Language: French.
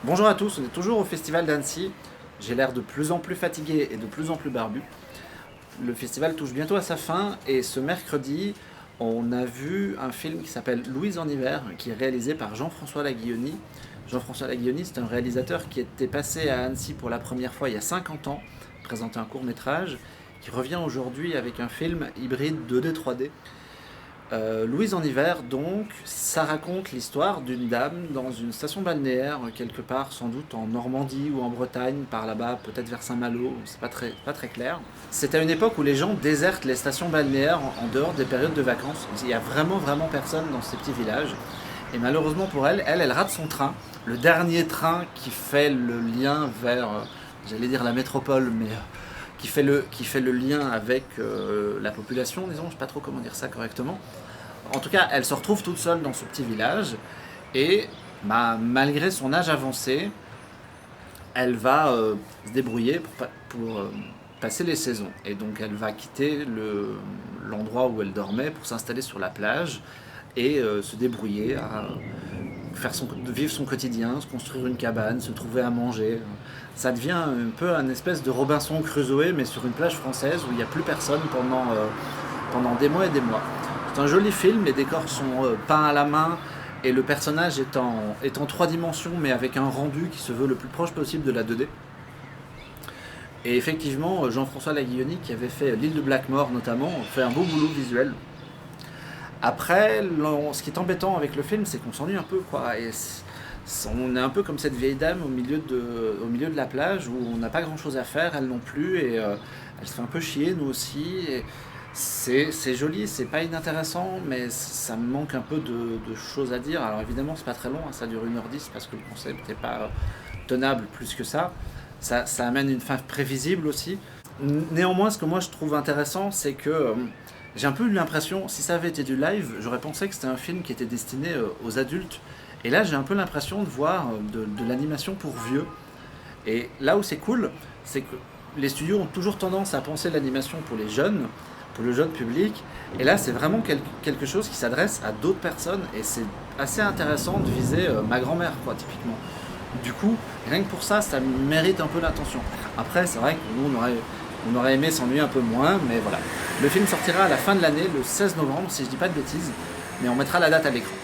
Bonjour à tous, on est toujours au Festival d'Annecy. J'ai l'air de plus en plus fatigué et de plus en plus barbu. Le festival touche bientôt à sa fin et ce mercredi, on a vu un film qui s'appelle Louise en hiver, qui est réalisé par Jean-François Laguilloni. Jean-François Laguilloni, c'est un réalisateur qui était passé à Annecy pour la première fois il y a 50 ans, présenter un court-métrage, qui revient aujourd'hui avec un film hybride 2D 3D. Louise en hiver, donc, ça raconte l'histoire d'une dame dans une station balnéaire, quelque part, sans doute en Normandie ou en Bretagne, par là-bas, peut-être vers Saint-Malo, c'est pas très clair. C'est à une époque où les gens désertent les stations balnéaires en dehors des périodes de vacances. Il y a vraiment personne dans ces petits villages. Et malheureusement pour elle rate son train, le dernier train qui fait le lien vers, j'allais dire la métropole, mais qui fait le lien avec la population, disons, je ne sais pas trop comment dire ça correctement. En tout cas, elle se retrouve toute seule dans ce petit village et malgré son âge avancé, elle va se débrouiller pour passer les saisons. Et donc elle va quitter l'endroit où elle dormait pour s'installer sur la plage et se débrouiller à vivre son quotidien, se construire une cabane, se trouver à manger. Ça devient un peu un espèce de Robinson Crusoe, mais sur une plage française où il n'y a plus personne pendant des mois et des mois. C'est un joli film, les décors sont peints à la main et le personnage est en 3 dimensions, mais avec un rendu qui se veut le plus proche possible de la 2D. Et effectivement, Jean-François Laguilloni, qui avait fait L'île de Blackmore notamment, fait un beau boulot visuel. Après, ce qui est embêtant avec le film, c'est qu'on s'ennuie un peu, quoi. Et on est un peu comme cette vieille dame au milieu de la plage où on n'a pas grand chose à faire, elle non plus, et elle se fait un peu chier, nous aussi. Et c'est joli, c'est pas inintéressant, mais ça me manque un peu de choses à dire. Alors évidemment, c'est pas très long, hein, ça dure 1h10 parce que le concept n'est pas tenable plus que ça. Ça amène une fin prévisible aussi. Néanmoins, ce que moi je trouve intéressant, c'est que j'ai un peu eu l'impression, si ça avait été du live, j'aurais pensé que c'était un film qui était destiné aux adultes. Et là, j'ai un peu l'impression de voir de l'animation pour vieux. Et là où c'est cool, c'est que les studios ont toujours tendance à penser l'animation pour les jeunes, pour le jeune public. Et là, c'est vraiment quelque chose qui s'adresse à d'autres personnes. Et c'est assez intéressant de viser ma grand-mère, quoi, typiquement. Du coup, rien que pour ça, ça mérite un peu l'attention. Après, c'est vrai que nous, on aurait aimé s'ennuyer un peu moins, mais voilà. Le film sortira à la fin de l'année, le 16 novembre, si je dis pas de bêtises, mais on mettra la date à l'écran.